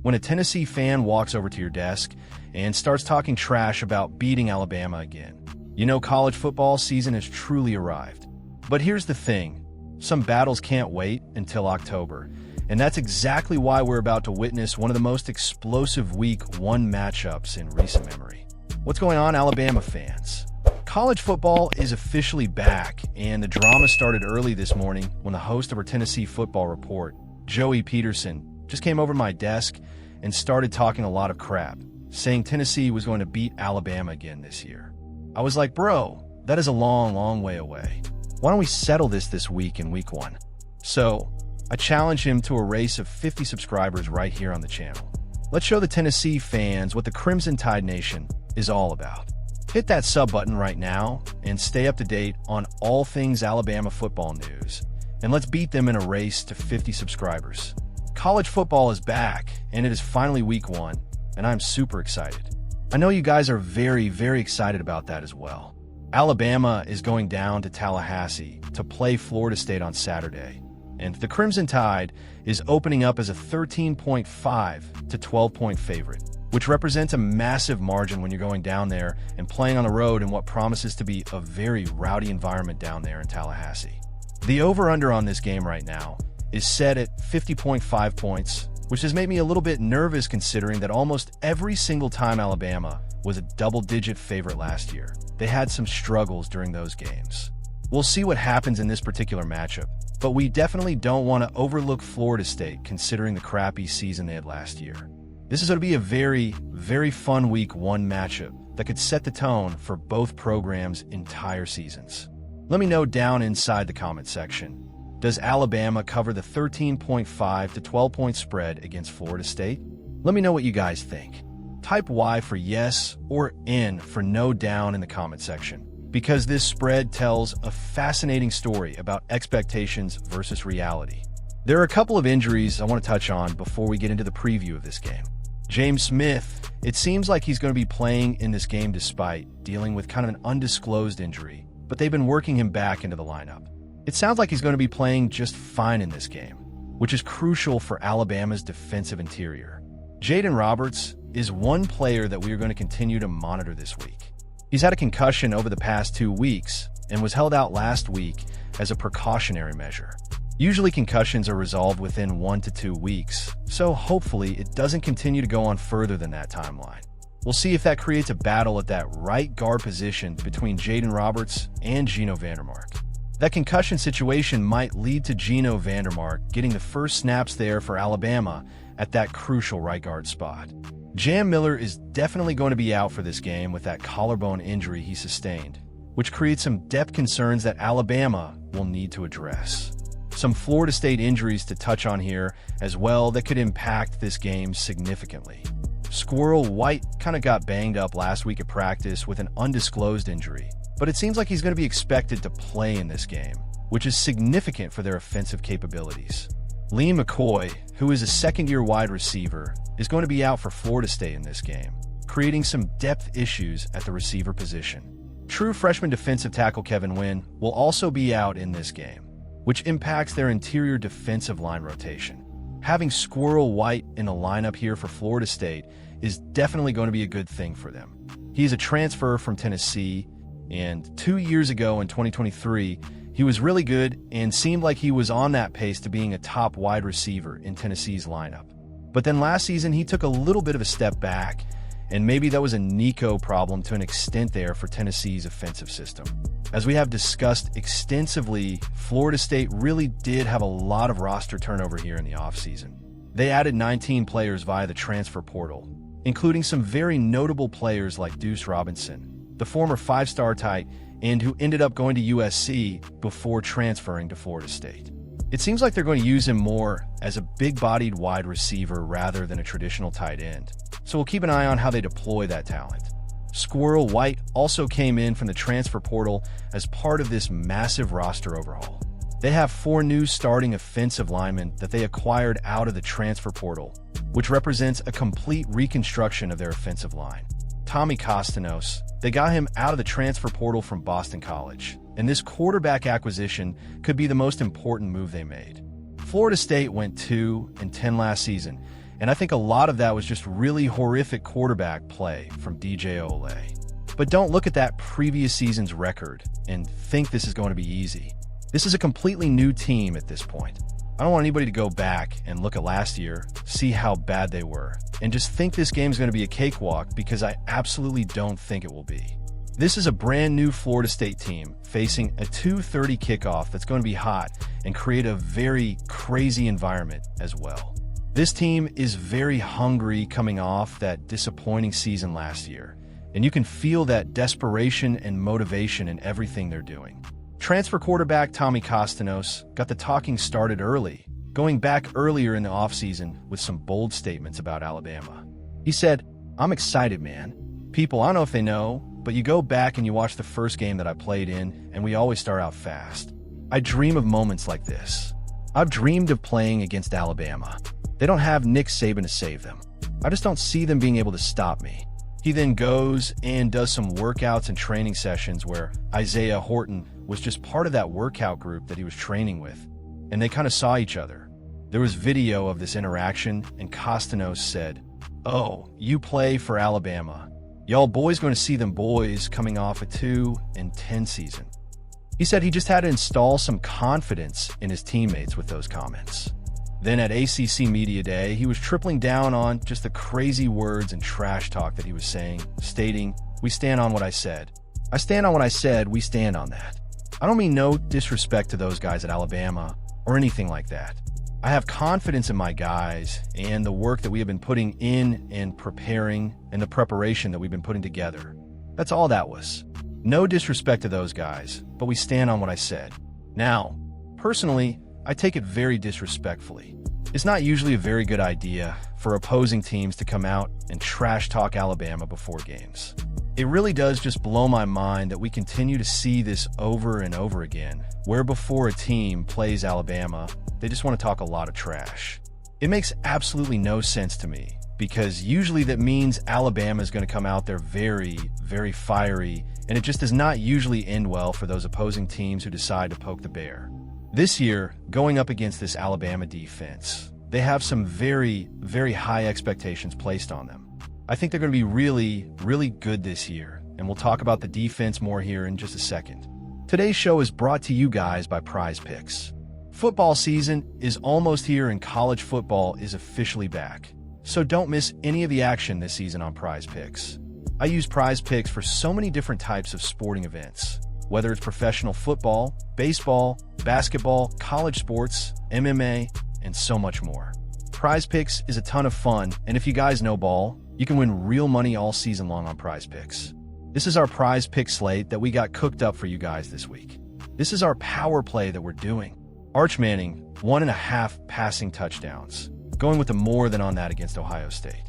when a Tennessee fan walks over to your desk and starts talking trash about beating Alabama again. You know college football season has truly arrived. But here's the thing, some battles can't wait until October, and that's exactly why we're about to witness one of the most explosive Week 1 matchups in recent memory. What's going on, Alabama fans? College football is officially back, and the drama started early this morning when the host of our Tennessee Football Report, Joey Peterson, just came over to my desk and started talking a lot of crap, saying Tennessee was going to beat Alabama again this year. I was like, bro, that is a long, long way away. Why don't we settle this week in Week 1? So, I challenged him to a race of 50 subscribers right here on the channel. Let's show the Tennessee fans what the Crimson Tide Nation is all about. Hit that sub button right now and stay up to date on all things Alabama football news. And let's beat them in a race to 50 subscribers. College football is back, and it is finally Week 1, and I'm super excited. I know you guys are very, very excited about that as well. Alabama is going down to Tallahassee to play Florida State on Saturday, and the Crimson Tide is opening up as a 13.5 to 12-point favorite, which represents a massive margin when you're going down there and playing on the road in what promises to be a very rowdy environment down there in Tallahassee. The over-under on this game right now is set at 50.5 points, which has made me a little bit nervous considering that almost every single time Alabama was a double-digit favorite last year, they had some struggles during those games. We'll see what happens in this particular matchup, but we definitely don't want to overlook Florida State considering the crappy season they had last year. This is going to be a very, very fun Week 1 matchup that could set the tone for both programs' entire seasons. Let me know down inside the comment section. Does Alabama cover the 13.5 to 12-point spread against Florida State? Let me know what you guys think. Type Y for yes or N for no down in the comment section, because this spread tells a fascinating story about expectations versus reality. There are a couple of injuries I want to touch on before we get into the preview of this game. James Smith, it seems like he's going to be playing in this game despite dealing with kind of an undisclosed injury, but they've been working him back into the lineup. It sounds like he's going to be playing just fine in this game, which is crucial for Alabama's defensive interior. Jaeden Roberts is one player that we are going to continue to monitor this week. He's had a concussion over the past 2 weeks and was held out last week as a precautionary measure. Usually concussions are resolved within 1 to 2 weeks, so hopefully it doesn't continue to go on further than that timeline. We'll see if that creates a battle at that right guard position between Jaeden Roberts and Geno Vandermark. That concussion situation might lead to Geno Vandermark getting the first snaps there for Alabama at that crucial right guard spot. Jam Miller is definitely going to be out for this game with that collarbone injury he sustained, which creates some depth concerns that Alabama will need to address. Some Florida State injuries to touch on here as well that could impact this game significantly. Squirrel White kind of got banged up last week at practice with an undisclosed injury, but it seems like he's going to be expected to play in this game, which is significant for their offensive capabilities. Lee McCoy, who is a second-year wide receiver, is going to be out for Florida State in this game, creating some depth issues at the receiver position. True freshman defensive tackle Kevin Wynn will also be out in this game, which impacts their interior defensive line rotation. Having Squirrel White in the lineup here for Florida State is definitely going to be a good thing for them. He's a transfer from Tennessee, and 2 years ago in 2023, he was really good and seemed like he was on that pace to being a top wide receiver in Tennessee's lineup. But then last season, he took a little bit of a step back, and maybe that was a Nico problem to an extent there for Tennessee's offensive system. As we have discussed extensively, Florida State really did have a lot of roster turnover here in the offseason. They added 19 players via the transfer portal, including some very notable players like Deuce Robinson, the former 5-star tight end who ended up going to USC before transferring to Florida State. It seems like they're going to use him more as a big-bodied wide receiver rather than a traditional tight end, so we'll keep an eye on how they deploy that talent. Squirrel White also came in from the transfer portal as part of this massive roster overhaul. They have 4 new starting offensive linemen that they acquired out of the transfer portal, which represents a complete reconstruction of their offensive line. Tommy Castellanos, they got him out of the transfer portal from Boston College, and this quarterback acquisition could be the most important move they made. Florida State went 2-10 last season, And I think a lot of that was just really horrific quarterback play from DJ Ole. But don't look at that previous season's record and think this is going to be easy. This is a completely new team at this point. I don't want anybody to go back and look at last year, see how bad they were, and just think this game's going to be a cakewalk, because I absolutely don't think it will be. This is a brand new Florida State team facing a 2:30 kickoff that's going to be hot and create a very crazy environment as well. This team is very hungry coming off that disappointing season last year, and you can feel that desperation and motivation in everything they're doing. Transfer quarterback Tommy Castellanos got the talking started early, going back earlier in the offseason with some bold statements about Alabama. He said, "I'm excited, man. People, I don't know if they know, but you go back and you watch the first game that I played in, and we always start out fast. I dream of moments like this. I've dreamed of playing against Alabama. They don't have Nick Saban to save them. I just don't see them being able to stop me." He then goes and does some workouts and training sessions where Isaiah Horton was just part of that workout group that he was training with, and they kind of saw each other. There was video of this interaction, and Castellanos said, "Oh, you play for Alabama. Y'all boys going to see them boys coming off a 2-10 season." He said he just had to install some confidence in his teammates with those comments. Then at ACC Media Day, he was tripling down on just the crazy words and trash talk that he was saying, stating, "We stand on what I said. I stand on what I said, we stand on that." I don't mean no disrespect to those guys at Alabama or anything like that. I have confidence in my guys and the work that we have been putting in and preparing, and the preparation that we've been putting together. That's all that was. No disrespect to those guys, but we stand on what I said. Now, personally, I take it very disrespectfully. It's not usually a very good idea for opposing teams to come out and trash talk Alabama before games. It really does just blow my mind that we continue to see this over and over again, where before a team plays Alabama, they just want to talk a lot of trash. It makes absolutely no sense to me, because usually that means Alabama is going to come out there very, very fiery, and it just does not usually end well for those opposing teams who decide to poke the bear. This year, going up against this Alabama defense, they have some very, very high expectations placed on them. I think they're going to be really, really good this year, and we'll talk about the defense more here in just a second. Today's show is brought to you guys by Prize Picks. Football season is almost here, and college football is officially back. So don't miss any of the action this season on Prize Picks. I use Prize Picks for so many different types of sporting events, whether it's professional football, baseball, basketball, college sports, MMA, and so much more. Prize Picks is a ton of fun, and if you guys know ball, you can win real money all season long on Prize Picks. This is our Prize Pick slate that we got cooked up for you guys this week. This is our power play that we're doing. Arch Manning, 1.5 passing touchdowns, going with the more than on that against Ohio State.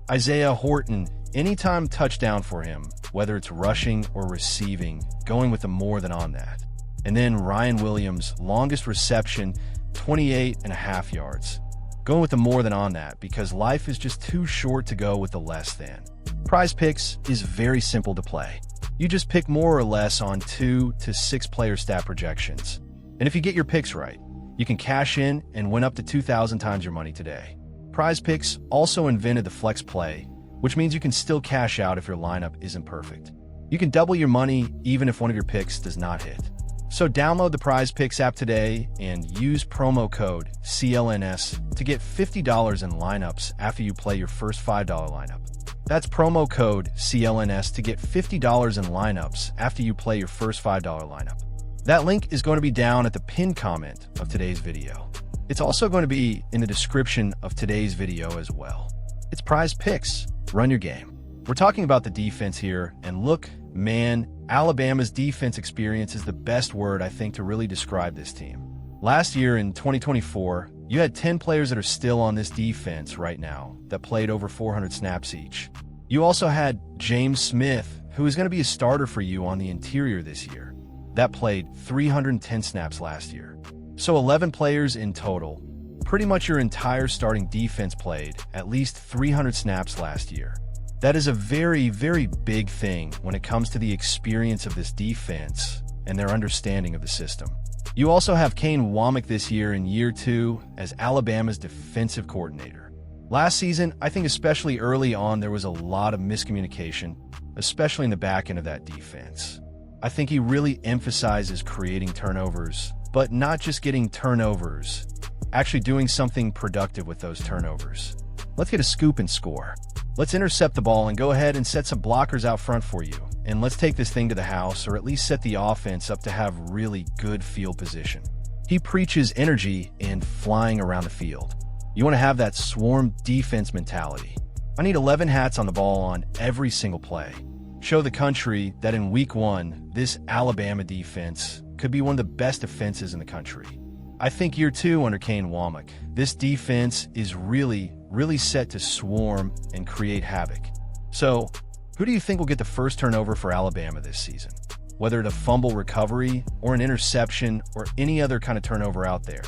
Isaiah Horton, anytime touchdown for him, whether it's rushing or receiving, going with the more than on that. And then Ryan Williams, longest reception, 28.5 yards. Going with the more than on that, because life is just too short to go with the less than. Prize Picks is very simple to play. You just pick more or less on 2 to 6 player stat projections. And if you get your picks right, you can cash in and win up to 2,000 times your money today. Prize Picks also invented the flex play, which means you can still cash out if your lineup isn't perfect. You can double your money even if one of your picks does not hit. So download the Prize Picks app today and use promo code CLNS to get $50 in lineups after you play your first $5 lineup. That's promo code CLNS to get $50 in lineups after you play your first $5 lineup. That link is going to be down at the pinned comment of today's video. It's also going to be in the description of today's video as well. It's Prize Picks. Run your game. We're talking about the defense here, and look, man, Alabama's defense experience is the best word, I think, to really describe this team. Last year in 2024, you had 10 players that are still on this defense right now that played over 400 snaps each. You also had James Smith, who is going to be a starter for you on the interior this year. That played 310 snaps last year. So 11 players in total. Pretty much your entire starting defense played at least 300 snaps last year. That is a very, very big thing when it comes to the experience of this defense and their understanding of the system. You also have Kane Womack this year in year 2 as Alabama's defensive coordinator. Last season, I think especially early on, there was a lot of miscommunication, especially in the back end of that defense. I think he really emphasizes creating turnovers, but not just getting turnovers, actually doing something productive with those turnovers. Let's get a scoop and score. Let's intercept the ball and go ahead and set some blockers out front for you. And let's take this thing to the house, or at least set the offense up to have really good field position. He preaches energy and flying around the field. You want to have that swarm defense mentality. I need 11 hats on the ball on every single play. Show the country that in week 1, this Alabama defense could be one of the best defenses in the country. I think year 2 under Kane Womack, this defense is really set to swarm and create havoc. So, who do you think will get the first turnover for Alabama this season? Whether it's a fumble recovery or an interception or any other kind of turnover out there.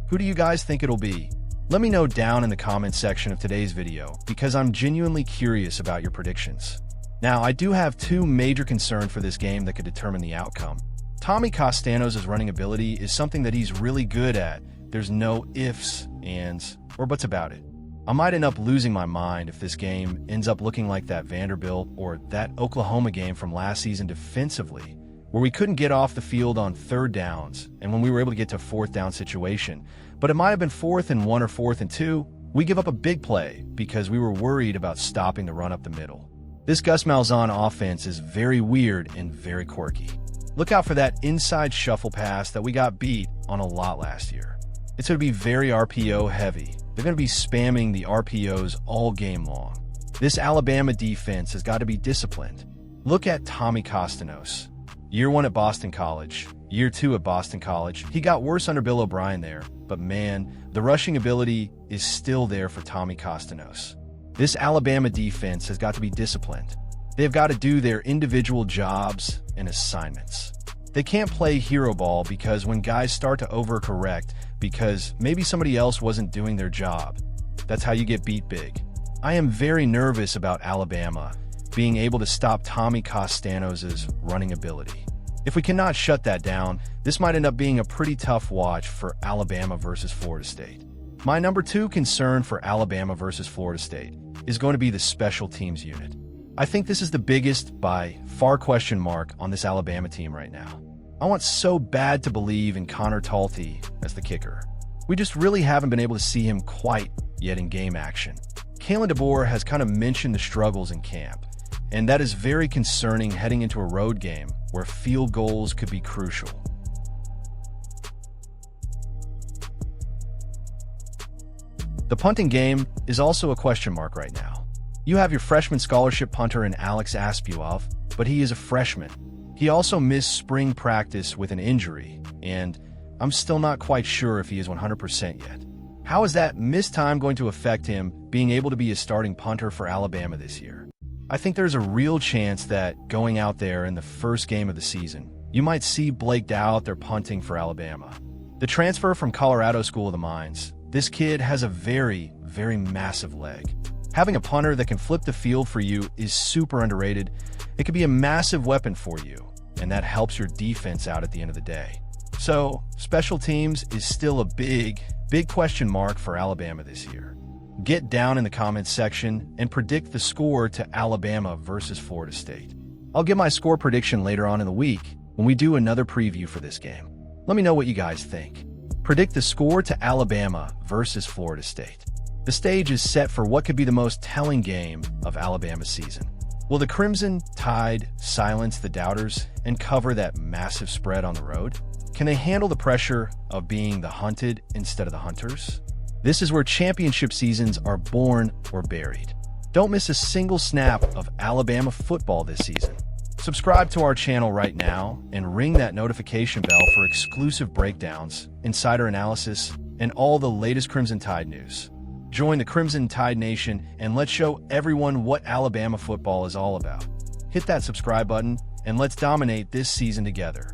Who do you guys think it'll be? Let me know down in the comments section of today's video because I'm genuinely curious about your predictions. Now, I do have 2 major concerns for this game that could determine the outcome. Tommy Castellanos' running ability is something that he's really good at. There's no ifs, ands, or buts about it. I might end up losing my mind if this game ends up looking like that Vanderbilt or that Oklahoma game from last season defensively, where we couldn't get off the field on 3rd downs and when we were able to get to 4th down situation. But it might have been 4th and 1 or 4th and 2. We give up a big play because we were worried about stopping the run up the middle. This Gus Malzahn offense is very weird and very quirky. Look out for that inside shuffle pass that we got beat on a lot last year. It's going to be very RPO heavy. They're going to be spamming the RPOs all game long. This Alabama defense has got to be disciplined. Look at Tommy Castellanos. Year 1 at Boston College, year 2 at Boston College. He got worse under Bill O'Brien there, but man, the rushing ability is still there for Tommy Castellanos. This Alabama defense has got to be disciplined. They've got to do their individual jobs and assignments. They can't play hero ball because when guys start to overcorrect because maybe somebody else wasn't doing their job, that's how you get beat big. I am very nervous about Alabama being able to stop Tommy Castellanos' running ability. If we cannot shut that down, this might end up being a pretty tough watch for Alabama versus Florida State. My number 2 concern for Alabama versus Florida State is going to be the special teams unit. I think this is the biggest by far question mark on this Alabama team right now. I want so bad to believe in Connor Talty as the kicker. We just really haven't been able to see him quite yet in game action. Kalen DeBoer has kind of mentioned the struggles in camp, and that is very concerning heading into a road game where field goals could be crucial. The punting game is also a question mark right now. You have your freshman scholarship punter in Alex Aspuov, but he is a freshman. He also missed spring practice with an injury, and I'm still not quite sure if he is 100% yet. How is that missed time going to affect him being able to be a starting punter for Alabama this year? I think there's a real chance that going out there in the first game of the season, you might see Blake out there punting for Alabama. The transfer from Colorado School of the Mines, this kid has a very massive leg. Having a punter that can flip the field for you is super underrated. It could be a massive weapon for you, and that helps your defense out at the end of the day. So, special teams is still a big question mark for Alabama this year. Get down in the comments section and predict the score to Alabama versus Florida State. I'll give my score prediction later on in the week when we do another preview for this game. Let me know what you guys think. Predict the score to Alabama versus Florida State. The stage is set for what could be the most telling game of Alabama's season. Will the Crimson Tide silence the doubters and cover that massive spread on the road? Can they handle the pressure of being the hunted instead of the hunters? This is where championship seasons are born or buried. Don't miss a single snap of Alabama football this season. Subscribe to our channel right now and ring that notification bell for exclusive breakdowns, insider analysis, and all the latest Crimson Tide news. Join the Crimson Tide Nation and let's show everyone what Alabama football is all about. Hit that subscribe button and let's dominate this season together.